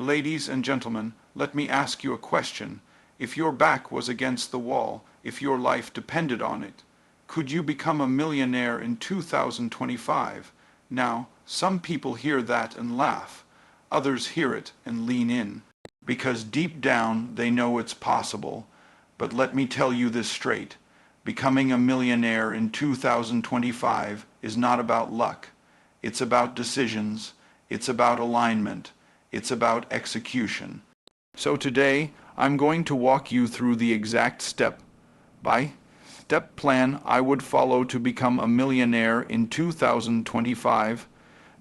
Ladies and gentlemen, let me ask you a question. If your back was against the wall, if your life depended on it, could you become a millionaire in 2025? Now, some people hear that and laugh. Others hear it and lean in. Because deep down they know it's possible. But let me tell you this straight. Becoming a millionaire in 2025 is not about luck. It's about decisions. It's about alignment. It's about execution. So today, I'm going to walk you through the exact step-by-step plan I would follow to become a millionaire in 2025.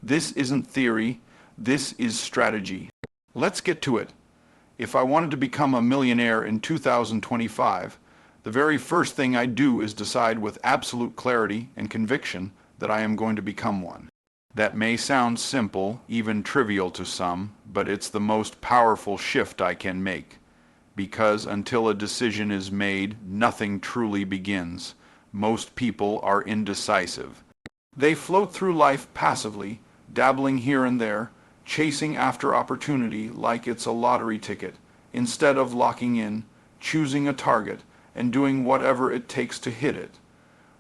This isn't theory. This is strategy. Let's get to it. If I wanted to become a millionaire in 2025, the very first thing I do is decide with absolute clarity and conviction that I am going to become one. That may sound simple, even trivial to some, but it's the most powerful shift I can make. Because until a decision is made, nothing truly begins. Most people are indecisive. They float through life passively, dabbling here and there, chasing after opportunity like it's a lottery ticket, instead of locking in, choosing a target, and doing whatever it takes to hit it.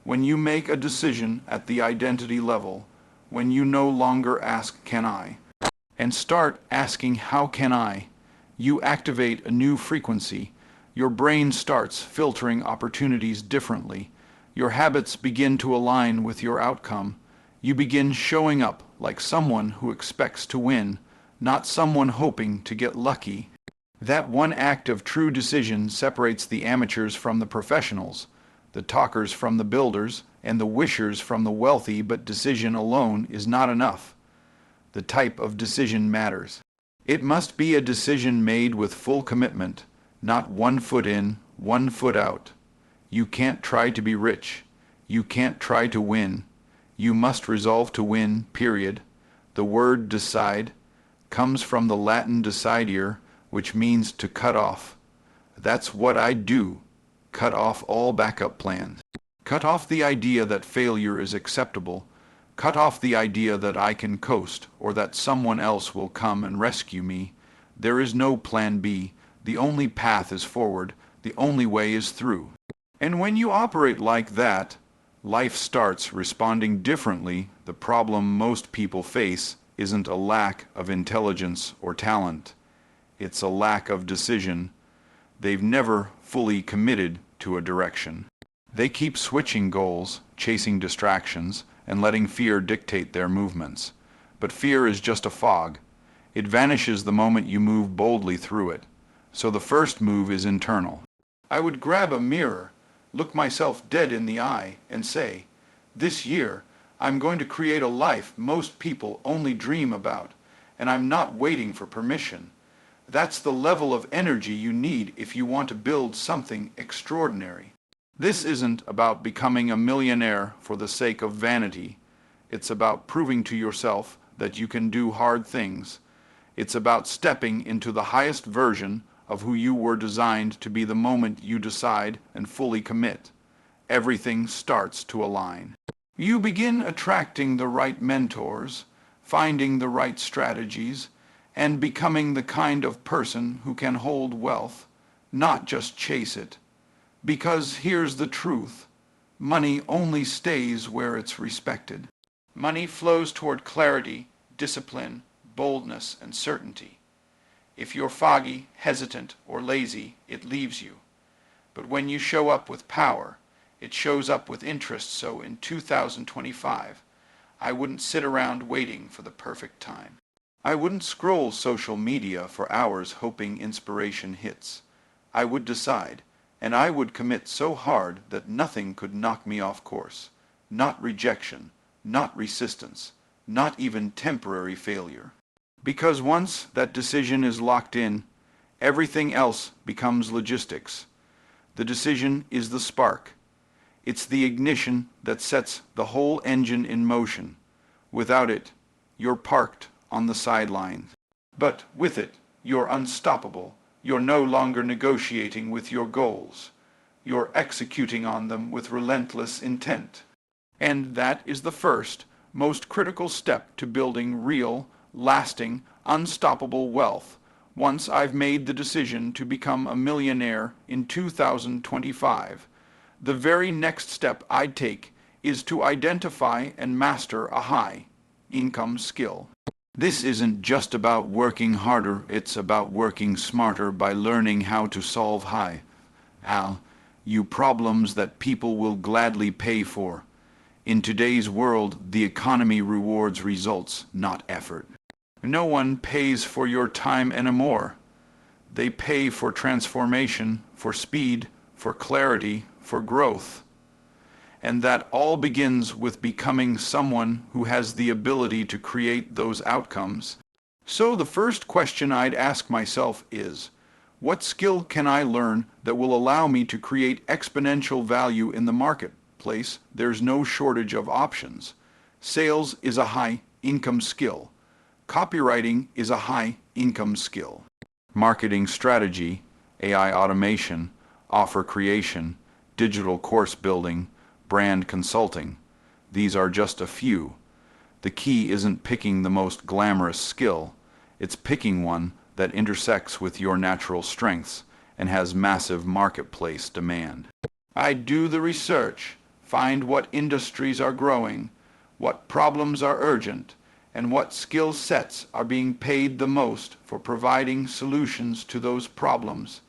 When you make a decision at the identity level, when you no longer ask, "Can I?" and start asking, "How can I?" you activate a new frequency. Your brain starts filtering opportunities differently. Your habits begin to align with your outcome. You begin showing up like someone who expects to win, not someone hoping to get lucky. That one act of true decision separates the amateurs from the professionals, the talkers from the builders, and the wishers from the wealthy, but decision alone is not enough. The type of decision matters. It must be a decision made with full commitment, not 1 foot in, 1 foot out. You can't try to be rich. You can't try to win. You must resolve to win, period. The word decide comes from the Latin decidere, which means to cut off. That's what I do. Cut off all backup plans. Cut off the idea that failure is acceptable. Cut off the idea that I can coast or that someone else will come and rescue me. There is no plan B. The only path is forward. The only way is through. And when you operate like that, life starts responding differently. The problem most people face isn't a lack of intelligence or talent. It's a lack of decision. They've never fully committed to a direction. They keep switching goals, chasing distractions, and letting fear dictate their movements. But fear is just a fog. It vanishes the moment you move boldly through it. So the first move is internal. I would grab a mirror, look myself dead in the eye, and say, "This year, I'm going to create a life most people only dream about, and I'm not waiting for permission." That's the level of energy you need if you want to build something extraordinary. This isn't about becoming a millionaire for the sake of vanity. It's about proving to yourself that you can do hard things. It's about stepping into the highest version of who you were designed to be the moment you decide and fully commit. Everything starts to align. You begin attracting the right mentors, finding the right strategies, and becoming the kind of person who can hold wealth, not just chase it. Because here's the truth. Money only stays where it's respected. Money flows toward clarity, discipline, boldness, and certainty. If you're foggy, hesitant, or lazy, it leaves you. But when you show up with power, it shows up with interest. So in 2025, I wouldn't sit around waiting for the perfect time. I wouldn't scroll social media for hours hoping inspiration hits. I would decide, and I would commit so hard that nothing could knock me off course. Not rejection, not resistance, not even temporary failure. Because once that decision is locked in, everything else becomes logistics. The decision is the spark. It's the ignition that sets the whole engine in motion. Without it, you're parked on the sidelines. But with it, you're unstoppable. You're no longer negotiating with your goals. You're executing on them with relentless intent. And that is the first, most critical step to building real, lasting, unstoppable wealth. Once I've made the decision to become a millionaire in 2025, the very next step I'd take is to identify and master a high income skill. This isn't just about working harder, it's about working smarter by learning how to solve high-value problems that people will gladly pay for. In today's world, the economy rewards results, not effort. No one pays for your time anymore. They pay for transformation, for speed, for clarity, for growth. And that all begins with becoming someone who has the ability to create those outcomes. So the first question I'd ask myself is, what skill can I learn that will allow me to create exponential value in the marketplace? There's no shortage of options. Sales is a high-income skill. Copywriting is a high-income skill. Marketing strategy, AI automation, offer creation, digital course building, brand consulting. These are just a few. The key isn't picking the most glamorous skill. It's picking one that intersects with your natural strengths and has massive marketplace demand. I do the research, find what industries are growing, what problems are urgent, and what skill sets are being paid the most for providing solutions to those problems.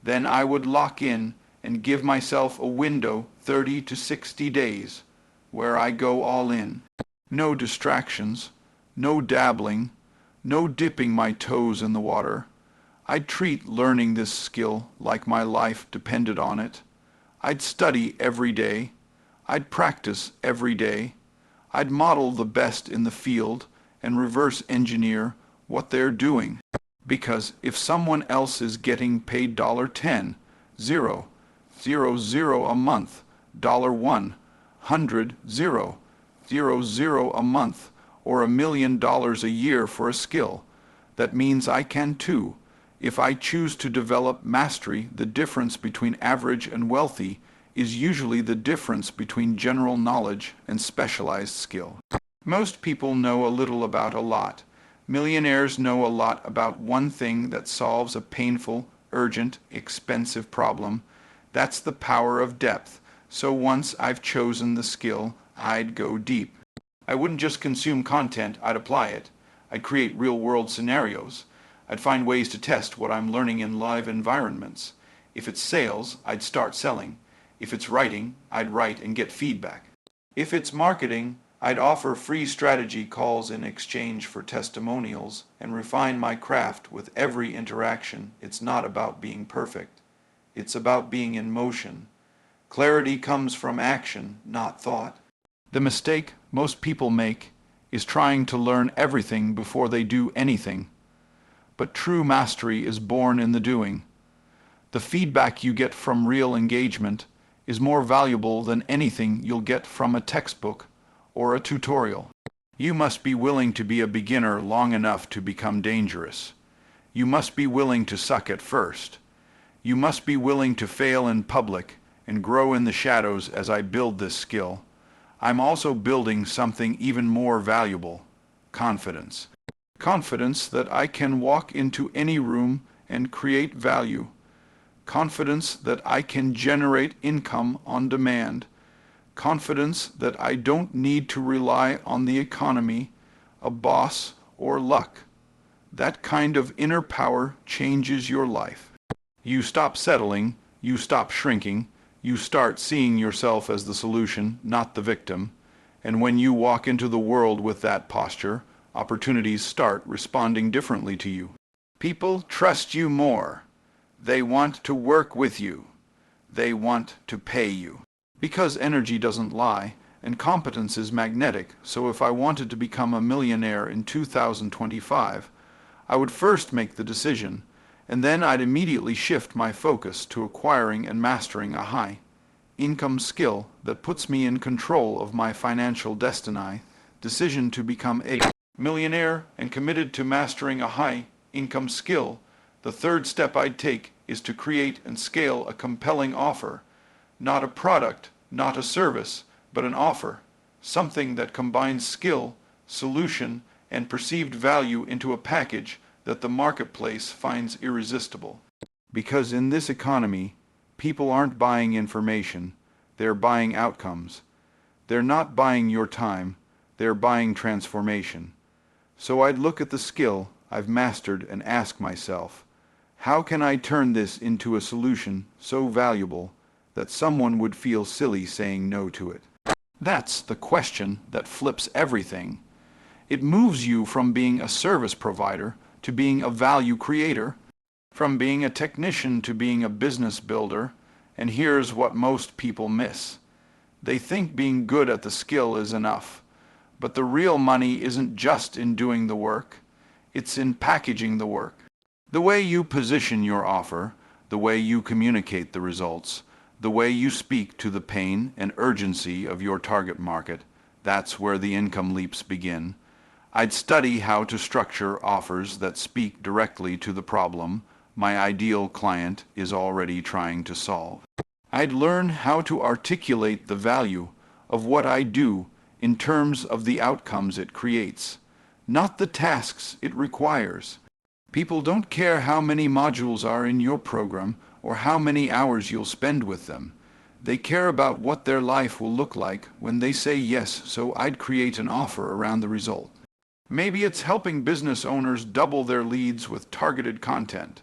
Then I would lock in and give myself a window 30 to 60 days where I go all in. No distractions, no dabbling, no dipping my toes in the water. I'd treat learning this skill like my life depended on it. I'd study every day. I'd practice every day. I'd model the best in the field and reverse engineer what they're doing. Because if someone else is getting paid $10, 0 a month, $100, 0 a month, or $1 million a year for a skill, that means I can too. If I choose to develop mastery, the difference between average and wealthy is usually the difference between general knowledge and specialized skill. Most people know a little about a lot. Millionaires know a lot about one thing that solves a painful, urgent, expensive problem. That's the power of depth. So once I've chosen the skill, I'd go deep. I wouldn't just consume content, I'd apply it. I'd create real-world scenarios. I'd find ways to test what I'm learning in live environments. If it's sales, I'd start selling. If it's writing, I'd write and get feedback. If it's marketing, I'd offer free strategy calls in exchange for testimonials and refine my craft with every interaction. It's not about being perfect. It's about being in motion. Clarity comes from action, not thought. The mistake most people make is trying to learn everything before they do anything. But true mastery is born in the doing. The feedback you get from real engagement is more valuable than anything you'll get from a textbook or a tutorial. You must be willing to be a beginner long enough to become dangerous. You must be willing to suck at first. You must be willing to fail in public and grow in the shadows as I build this skill. I'm also building something even more valuable: confidence. Confidence that I can walk into any room and create value. Confidence that I can generate income on demand. Confidence that I don't need to rely on the economy, a boss, or luck. That kind of inner power changes your life. You stop settling, you stop shrinking, you start seeing yourself as the solution, not the victim. And when you walk into the world with that posture, opportunities start responding differently to you. People trust you more. They want to work with you. They want to pay you. Because energy doesn't lie, and competence is magnetic, so if I wanted to become a millionaire in 2025, I would first make the decision, and then I'd immediately shift my focus to acquiring and mastering a high-income skill that puts me in control of my financial destiny. Decision to become a millionaire and committed to mastering a high-income skill. The third step I'd take is to create and scale a compelling offer. Not a product, not a service, but an offer. Something that combines skill, solution, and perceived value into a package that the marketplace finds irresistible. Because in this economy, people aren't buying information, they're buying outcomes. They're not buying your time, they're buying transformation. So I'd look at the skill I've mastered and ask myself, how can I turn this into a solution so valuable that someone would feel silly saying no to it? That's the question that flips everything. It moves you from being a service provider to being a value creator, from being a technician to being a business builder, and here's what most people miss. They think being good at the skill is enough, but the real money isn't just in doing the work, it's in packaging the work. The way you position your offer, the way you communicate the results, the way you speak to the pain and urgency of your target market, that's where the income leaps begin. I'd study how to structure offers that speak directly to the problem my ideal client is already trying to solve. I'd learn how to articulate the value of what I do in terms of the outcomes it creates, not the tasks it requires. People don't care how many modules are in your program or how many hours you'll spend with them. They care about what their life will look like when they say yes, so I'd create an offer around the result. Maybe it's helping business owners double their leads with targeted content.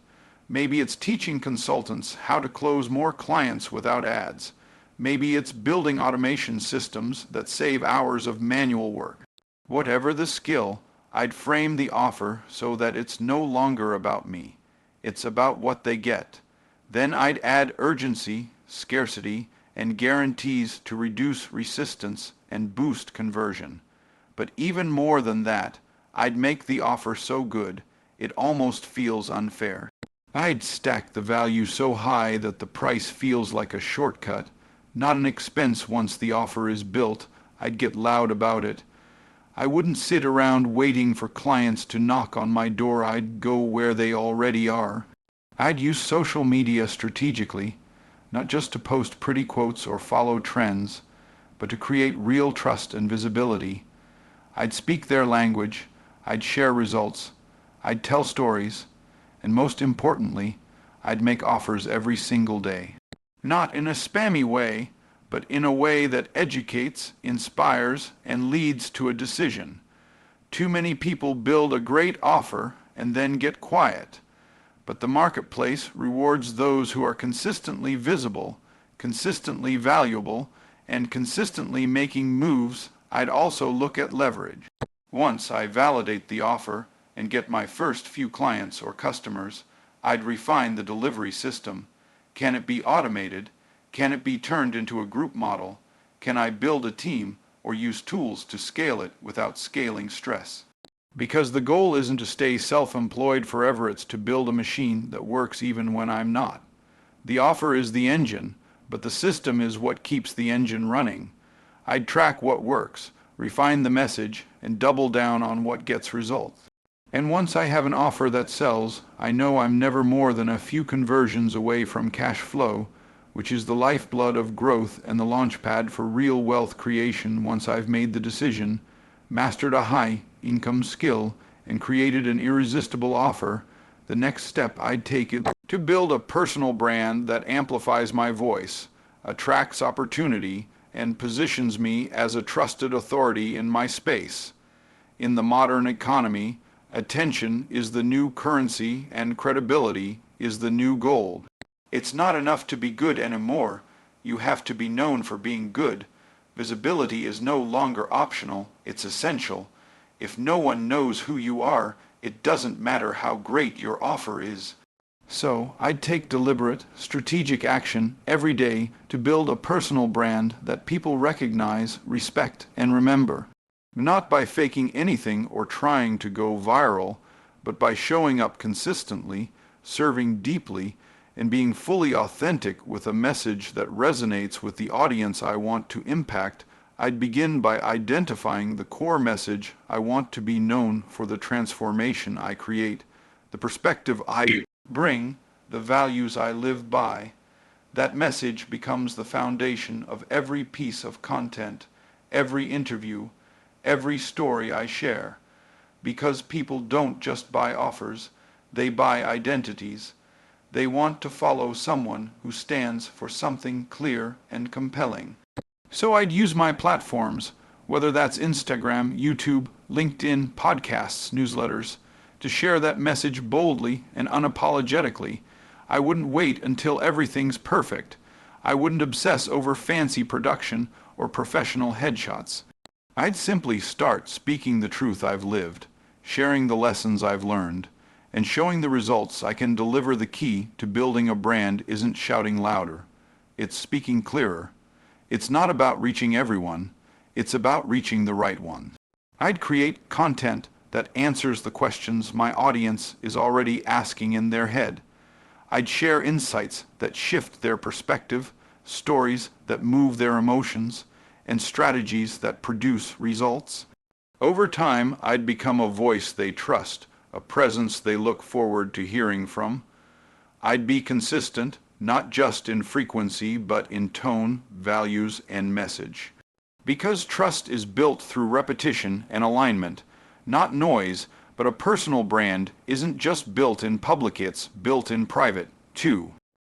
Maybe it's teaching consultants how to close more clients without ads. Maybe it's building automation systems that save hours of manual work. Whatever the skill, I'd frame the offer so that it's no longer about me. It's about what they get. Then I'd add urgency, scarcity, and guarantees to reduce resistance and boost conversion. But even more than that, I'd make the offer so good, it almost feels unfair. I'd stack the value so high that the price feels like a shortcut, not an expense once the offer is built. I'd get loud about it. I wouldn't sit around waiting for clients to knock on my door. I'd go where they already are. I'd use social media strategically, not just to post pretty quotes or follow trends, but to create real trust and visibility. I'd speak their language, I'd share results, I'd tell stories, and most importantly, I'd make offers every single day. Not in a spammy way, but in a way that educates, inspires, and leads to a decision. Too many people build a great offer and then get quiet, but the marketplace rewards those who are consistently visible, consistently valuable, and consistently making moves. I'd also look at leverage. Once I validate the offer and get my first few clients or customers, I'd refine the delivery system. Can it be automated? Can it be turned into a group model? Can I build a team or use tools to scale it without scaling stress? Because the goal isn't to stay self-employed forever, it's to build a machine that works even when I'm not. The offer is the engine, but the system is what keeps the engine running. I'd track what works, refine the message, and double down on what gets results. And once I have an offer that sells, I know I'm never more than a few conversions away from cash flow, which is the lifeblood of growth and the launchpad for real wealth creation. Once I've made the decision, mastered a high-income skill, and created an irresistible offer, the next step I'd take is to build a personal brand that amplifies my voice, attracts opportunity, and positions me as a trusted authority in my space. In the modern economy, attention is the new currency and credibility is the new gold. It's not enough to be good anymore. You have to be known for being good. Visibility is no longer optional, it's essential. If no one knows who you are, it doesn't matter how great your offer is. So I'd take deliberate, strategic action every day to build a personal brand that people recognize, respect, and remember. Not by faking anything or trying to go viral, but by showing up consistently, serving deeply, and being fully authentic with a message that resonates with the audience I want to impact. I'd begin by identifying the core message I want to be known for, the transformation I create, the perspective I bring, the values I live by. That message becomes the foundation of every piece of content, every interview, every story I share. because people don't just buy offers, they buy identities. They want to follow someone who stands for something clear and compelling. So I'd use my platforms, whether that's Instagram, YouTube, LinkedIn, podcasts, newsletters, to share that message boldly and unapologetically. I wouldn't wait until everything's perfect. I wouldn't obsess over fancy production or professional headshots. I'd simply start speaking the truth I've lived, sharing the lessons I've learned, and showing the results I can deliver. The key to building a brand isn't shouting louder, it's speaking clearer. It's not about reaching everyone, it's about reaching the right one. I'd create content that answers the questions my audience is already asking in their head. I'd share insights that shift their perspective, stories that move their emotions, and strategies that produce results. Over time, I'd become a voice they trust, a presence they look forward to hearing from. I'd be consistent, not just in frequency, but in tone, values, and message. Because trust is built through repetition and alignment, not noise, but a personal brand isn't just built in public, it's built in private, too.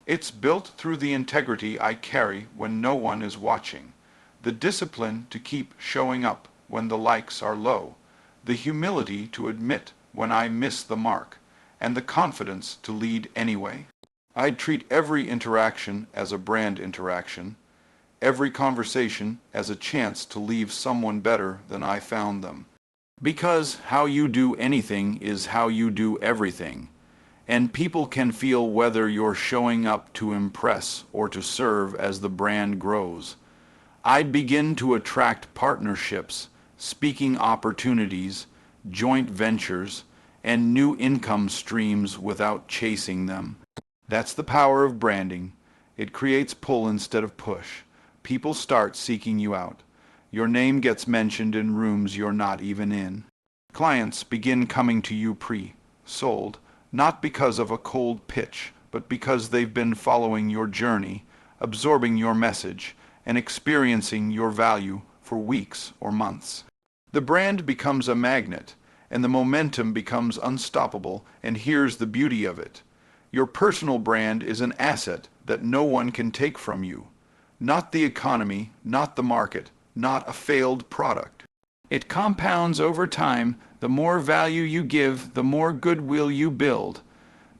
It's built through the integrity I carry when no one is watching, the discipline to keep showing up when the likes are low, the humility to admit when I miss the mark, and the confidence to lead anyway. I'd treat every interaction as a brand interaction, every conversation as a chance to leave someone better than I found them. Because how you do anything is how you do everything, and people can feel whether you're showing up to impress or to serve. As the brand grows, I'd begin to attract partnerships, speaking opportunities, joint ventures, and new income streams without chasing them. That's the power of branding. It creates pull instead of push. People start seeking you out. Your name gets mentioned in rooms you're not even in. Clients begin coming to you pre-sold, not because of a cold pitch, but because they've been following your journey, absorbing your message, and experiencing your value for weeks or months. The brand becomes a magnet, and the momentum becomes unstoppable. And here's the beauty of it. Your personal brand is an asset that no one can take from you. Not the economy, not the market, not a failed product. It compounds over time. The more value you give, the more goodwill you build.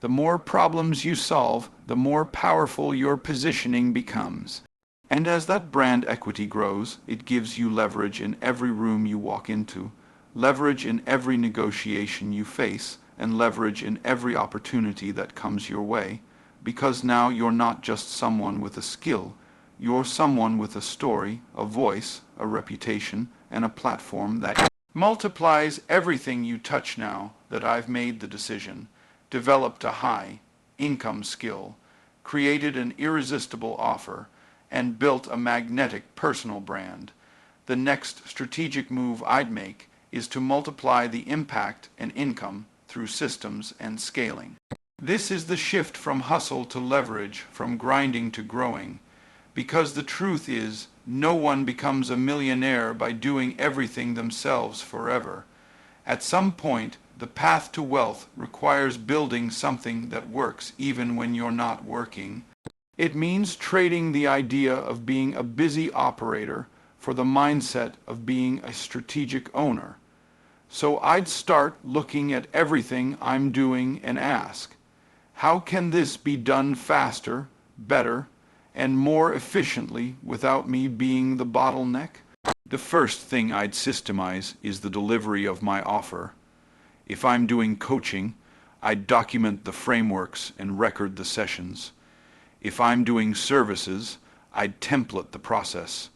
The more problems you solve, the more powerful your positioning becomes. And as that brand equity grows, it gives you leverage in every room you walk into, leverage in every negotiation you face, and leverage in every opportunity that comes your way, because now you're not just someone with a skill, you're someone with a story, a voice, a reputation, and a platform that multiplies everything you touch. Now that I've made the decision, developed a high income skill, created an irresistible offer, and built a magnetic personal brand, the next strategic move I'd make is to multiply the impact and income through systems and scaling. This is the shift from hustle to leverage, from grinding to growing, because the truth is, no one becomes a millionaire by doing everything themselves forever. At some point, the path to wealth requires building something that works even when you're not working. It means trading the idea of being a busy operator for the mindset of being a strategic owner. So I'd start looking at everything I'm doing and ask, how can this be done faster, better, and more efficiently without me being the bottleneck? The first thing I'd systemize is the delivery of my offer. If I'm doing coaching, I'd document the frameworks and record the sessions. If I'm doing services, I'd template the process.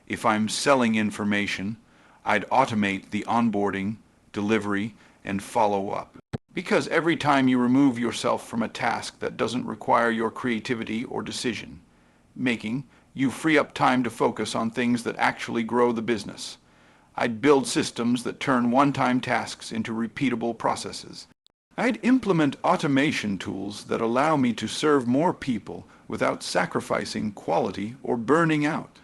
If I'm selling information, I'd automate the onboarding, delivery, and follow-up. Because every time you remove yourself from a task that doesn't require your creativity or decision making, you free up time to focus on things that actually grow the business. I'd build systems that turn one-time tasks into repeatable processes. I'd implement automation tools that allow me to serve more people without sacrificing quality or burning out.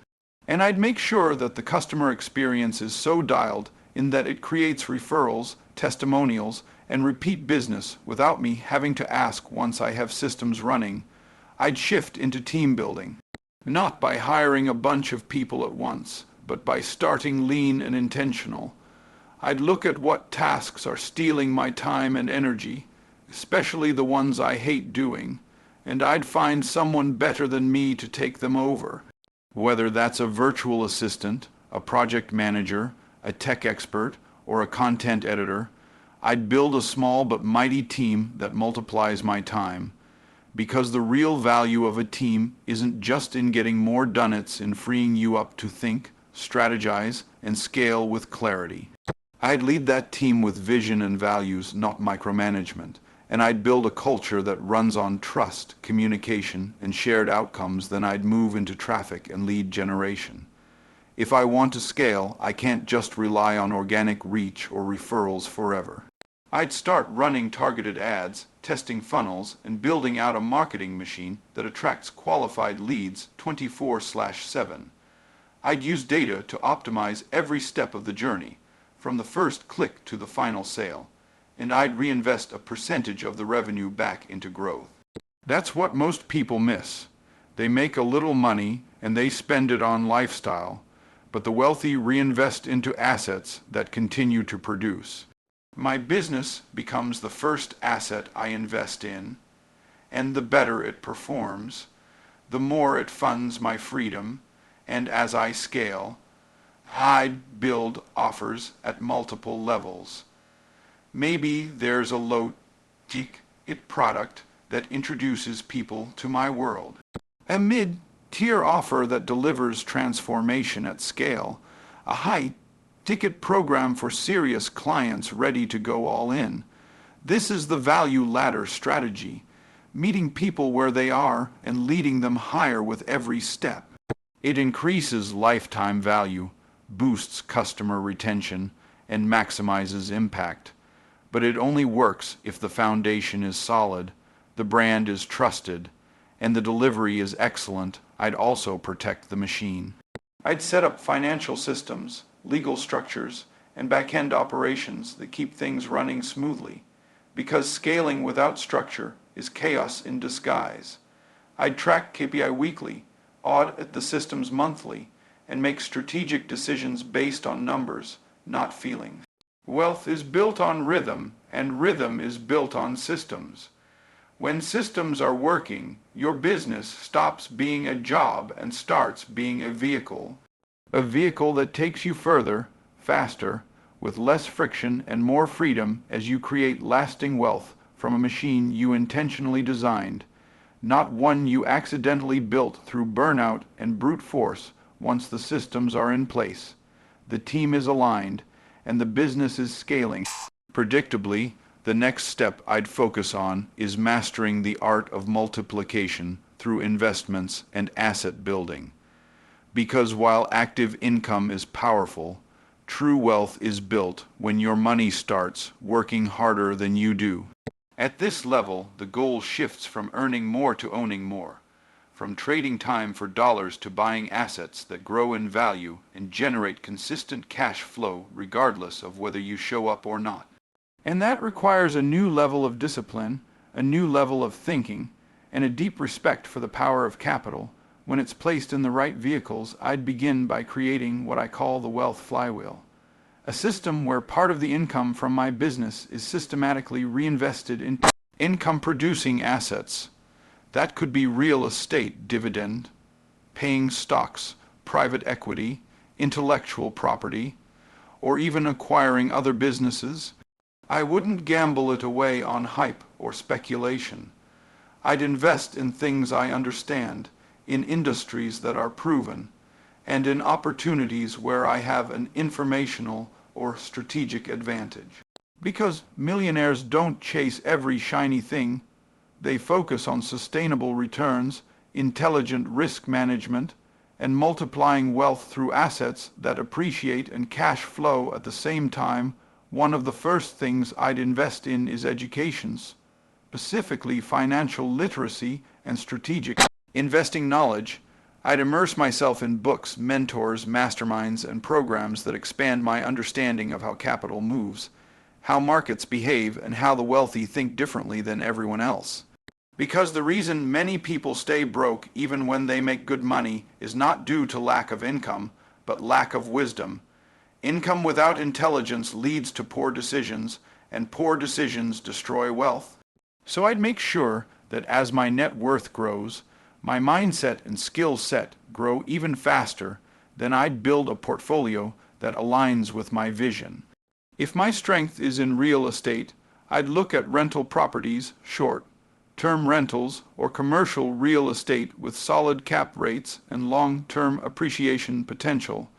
And I'd make sure that the customer experience is so dialed in that it creates referrals, testimonials, and repeat business without me having to ask once I have systems running. I'd shift into team building, not by hiring a bunch of people at once, but by starting lean and intentional. I'd look at what tasks are stealing my time and energy, especially the ones I hate doing, and I'd find someone better than me to take them over. Whether that's a virtual assistant, a project manager, a tech expert, or a content editor, I'd build a small but mighty team that multiplies my time. Because the real value of a team isn't just in getting more done, it's in freeing you up to think, strategize, and scale with clarity. I'd lead that team with vision and values, not micromanagement. And I'd build a culture that runs on trust, communication, and shared outcomes. Then I'd move into traffic and lead generation. If I want to scale, I can't just rely on organic reach or referrals forever. I'd start running targeted ads, testing funnels, and building out a marketing machine that attracts qualified leads 24/7. I'd use data to optimize every step of the journey, from the first click to the final sale. And I'd reinvest a percentage of the revenue back into growth. That's what most people miss. They make a little money and they spend it on lifestyle, but the wealthy reinvest into assets that continue to produce. My business becomes the first asset I invest in, and the better it performs, the more it funds my freedom, and as I scale, I'd build offers at multiple levels. Maybe there's a low-ticket product that introduces people to my world. A mid-tier offer that delivers transformation at scale. A high-ticket program for serious clients ready to go all in. This is the value ladder strategy, meeting people where they are and leading them higher with every step. It increases lifetime value, boosts customer retention, and maximizes impact. But it only works if the foundation is solid, the brand is trusted, and the delivery is excellent. I'd also protect the machine. I'd set up financial systems, legal structures, and back-end operations that keep things running smoothly, because scaling without structure is chaos in disguise. I'd track KPI weekly, audit the systems monthly, and make strategic decisions based on numbers, not feelings. Wealth is built on rhythm, and rhythm is built on systems. When systems are working, your business stops being a job and starts being a vehicle. A vehicle that takes you further, faster, with less friction and more freedom as you create lasting wealth from a machine you intentionally designed, not one you accidentally built through burnout and brute force. Once the systems are in place, the team is aligned, and the business is scaling. Predictably, the next step I'd focus on is mastering the art of multiplication through investments and asset building. Because while active income is powerful, true wealth is built when your money starts working harder than you do. At this level, the goal shifts from earning more to owning more. From trading time for dollars to buying assets that grow in value and generate consistent cash flow regardless of whether you show up or not. And that requires a new level of discipline, a new level of thinking, and a deep respect for the power of capital. When it's placed in the right vehicles, I'd begin by creating what I call the wealth flywheel. A system where part of the income from my business is systematically reinvested in income-producing assets. That could be real estate dividend, paying stocks, private equity, intellectual property, or even acquiring other businesses. I wouldn't gamble it away on hype or speculation. I'd invest in things I understand, in industries that are proven, and in opportunities where I have an informational or strategic advantage. Because millionaires don't chase every shiny thing. They focus on sustainable returns, intelligent risk management, and multiplying wealth through assets that appreciate and cash flow at the same time. One of the first things I'd invest in is education, specifically financial literacy and strategic investing knowledge. I'd immerse myself in books, mentors, masterminds, and programs that expand my understanding of how capital moves, how markets behave, and how the wealthy think differently than everyone else. Because the reason many people stay broke even when they make good money is not due to lack of income, but lack of wisdom. Income without intelligence leads to poor decisions, and poor decisions destroy wealth. So I'd make sure that as my net worth grows, my mindset and skill set grow even faster, then I'd build a portfolio that aligns with my vision. If my strength is in real estate, I'd look at rental properties, short-term rentals, or commercial real estate with solid cap rates and long-term appreciation potential.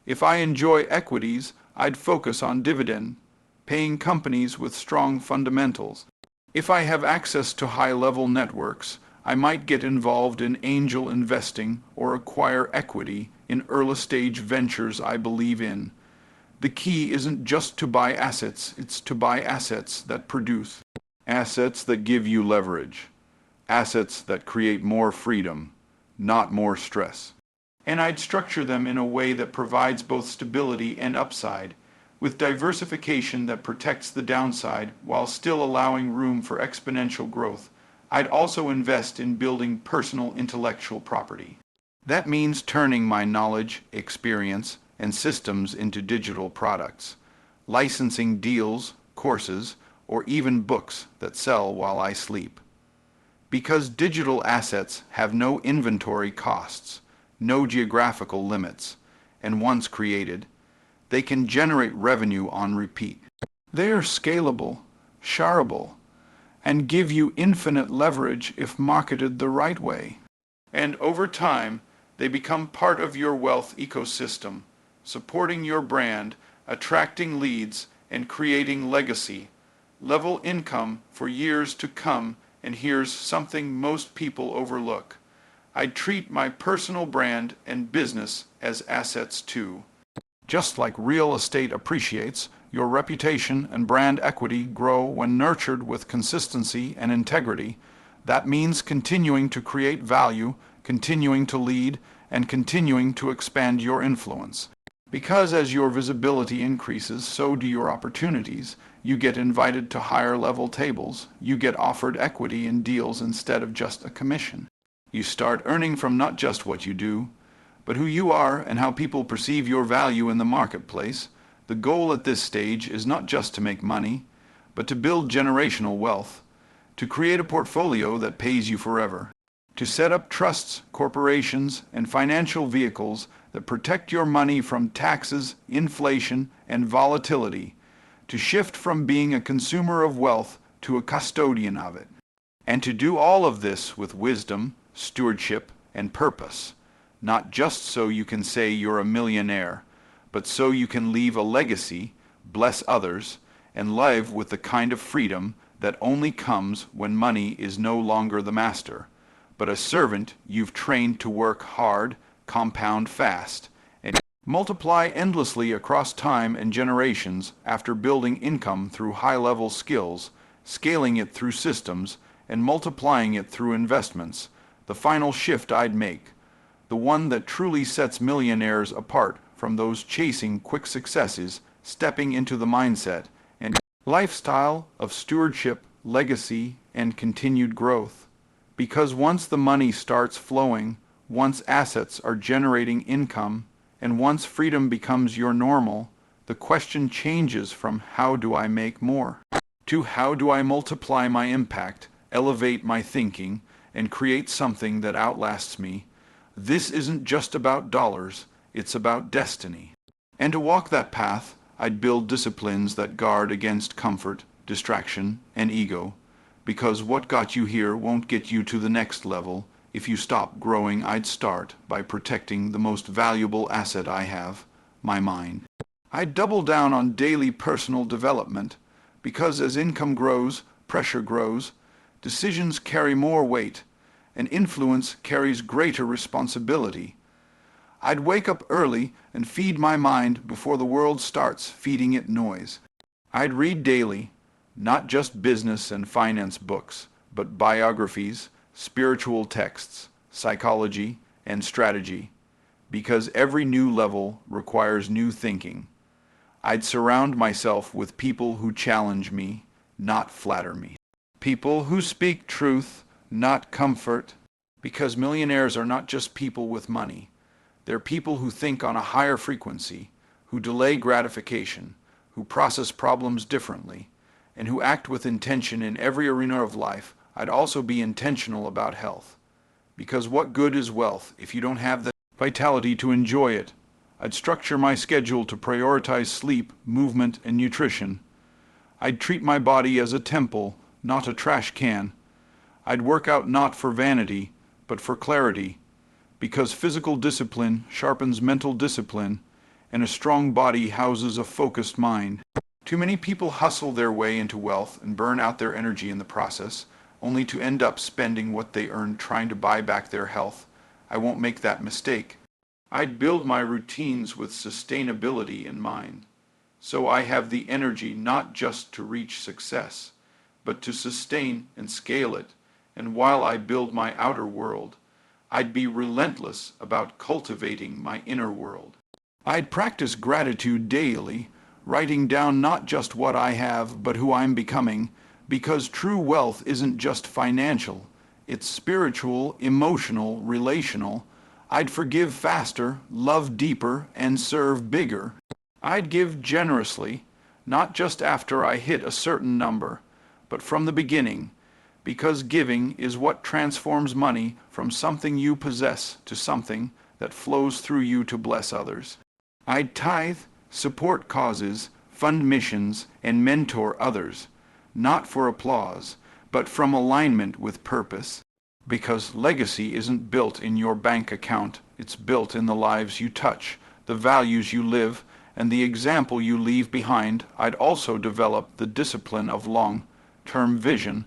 If I enjoy equities, I'd focus on dividend-paying companies with strong fundamentals. If I have access to high-level networks, I might get involved in angel investing or acquire equity in early-stage ventures I believe in. The key isn't just to buy assets, it's to buy assets that produce. Assets that give you leverage. Assets that create more freedom, not more stress. And I'd structure them in a way that provides both stability and upside, with diversification that protects the downside while still allowing room for exponential growth. I'd also invest in building personal intellectual property. That means turning my knowledge, experience, and systems into digital products, licensing deals, courses, or even books that sell while I sleep. Because digital assets have no inventory costs, no geographical limits, and once created, they can generate revenue on repeat. They are scalable, shareable, and give you infinite leverage if marketed the right way. And over time, they become part of your wealth ecosystem, supporting your brand, attracting leads, and creating level income for years to come. And here's something most people overlook. I treat my personal brand and business as assets too. Just like real estate appreciates, your reputation and brand equity grow when nurtured with consistency and integrity. That means continuing to create value, continuing to lead, and continuing to expand your influence. Because as your visibility increases, so do your opportunities. You get invited to higher level tables. You get offered equity in deals instead of just a commission. You start earning from not just what you do, but who you are and how people perceive your value in the marketplace. The goal at this stage is not just to make money, but to build generational wealth, to create a portfolio that pays you forever, to set up trusts, corporations, and financial vehicles that protect your money from taxes, inflation, and volatility, to shift from being a consumer of wealth to a custodian of it, and to do all of this with wisdom, stewardship, and purpose, not just so you can say you're a millionaire, but so you can leave a legacy, bless others, and live with the kind of freedom that only comes when money is no longer the master, but a servant you've trained to work hard, compound fast, and multiply endlessly across time and generations after building income through high-level skills, scaling it through systems, and multiplying it through investments. The final shift I'd make, the one that truly sets millionaires apart from those chasing quick successes, stepping into the mindset and lifestyle of stewardship, legacy, and continued growth. Because once the money starts flowing, once assets are generating income, and once freedom becomes your normal, the question changes from how do I make more to how do I multiply my impact, elevate my thinking, and create something that outlasts me. This isn't just about dollars, it's about destiny. And to walk that path, I'd build disciplines that guard against comfort, distraction, and ego, because what got you here won't get you to the next level. If you stop growing, I'd start by protecting the most valuable asset I have, my mind. I'd double down on daily personal development, because as income grows, pressure grows, decisions carry more weight, and influence carries greater responsibility. I'd wake up early and feed my mind before the world starts feeding it noise. I'd read daily, not just business and finance books, but biographies, spiritual texts, psychology, and strategy, because every new level requires new thinking. I'd surround myself with people who challenge me, not flatter me. People who speak truth, not comfort. Because millionaires are not just people with money. They're people who think on a higher frequency, who delay gratification, who process problems differently, and who act with intention in every arena of life. I'd also be intentional about health. Because what good is wealth if you don't have the vitality to enjoy it? I'd structure my schedule to prioritize sleep, movement, and nutrition. I'd treat my body as a temple, not a trash can. I'd work out not for vanity, but for clarity, because physical discipline sharpens mental discipline, and a strong body houses a focused mind. Too many people hustle their way into wealth and burn out their energy in the process, only to end up spending what they earned trying to buy back their health. I won't make that mistake. I'd build my routines with sustainability in mind, so I have the energy not just to reach success, but to sustain and scale it. And while I build my outer world, I'd be relentless about cultivating my inner world. I'd practice gratitude daily, writing down not just what I have, but who I'm becoming, because true wealth isn't just financial. It's spiritual, emotional, relational. I'd forgive faster, love deeper, and serve bigger. I'd give generously, not just after I hit a certain number, but from the beginning, because giving is what transforms money from something you possess to something that flows through you to bless others. I'd tithe, support causes, fund missions, and mentor others, not for applause, but from alignment with purpose. Because legacy isn't built in your bank account, it's built in the lives you touch, the values you live, and the example you leave behind. I'd also develop the discipline of long-term vision.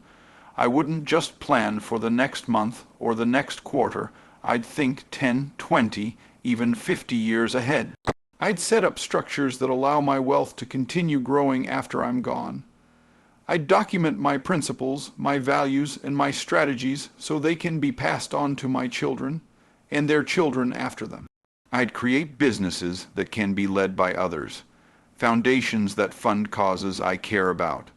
I wouldn't just plan for the next month or the next quarter. I'd think 10, 20, even 50 years ahead. I'd set up structures that allow my wealth to continue growing after I'm gone. I'd document my principles, my values, and my strategies so they can be passed on to my children and their children after them. I'd create businesses that can be led by others, foundations that fund causes I care about,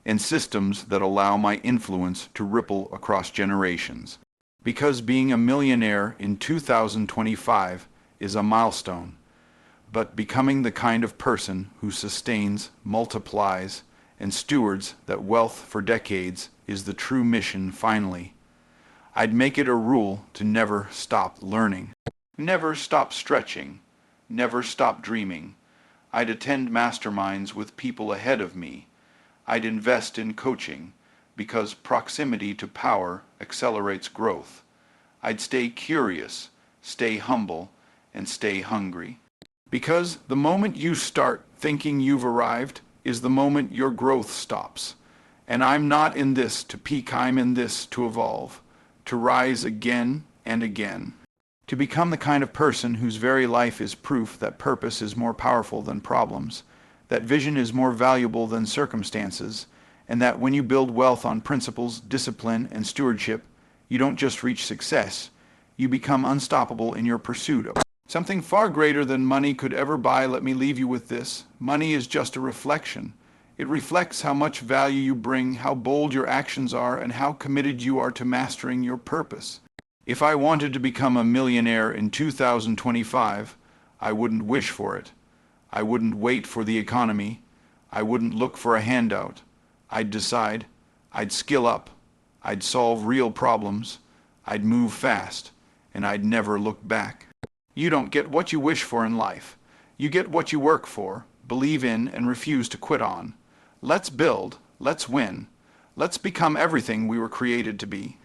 and systems that allow my influence to ripple across generations. Because being a millionaire in 2025 is a milestone, but becoming the kind of person who sustains, multiplies, and stewards that wealth for decades is the true mission finally. I'd make it a rule to never stop learning, never stop stretching, never stop dreaming. I'd attend masterminds with people ahead of me. I'd invest in coaching because proximity to power accelerates growth. I'd stay curious, stay humble, and stay hungry. Because the moment you start thinking you've arrived is the moment your growth stops. And I'm not in this to peak, I'm in this to evolve, to rise again and again. To become the kind of person whose very life is proof that purpose is more powerful than problems, that vision is more valuable than circumstances, and that when you build wealth on principles, discipline, and stewardship, you don't just reach success, you become unstoppable in your pursuit of something far greater than money could ever buy. Let me leave you with this. Money is just a reflection. It reflects how much value you bring, how bold your actions are, and how committed you are to mastering your purpose. If I wanted to become a millionaire in 2025, I wouldn't wish for it. I wouldn't wait for the economy. I wouldn't look for a handout. I'd decide. I'd skill up. I'd solve real problems. I'd move fast. And I'd never look back. You don't get what you wish for in life. You get what you work for, believe in, and refuse to quit on. Let's build. Let's win. Let's become everything we were created to be.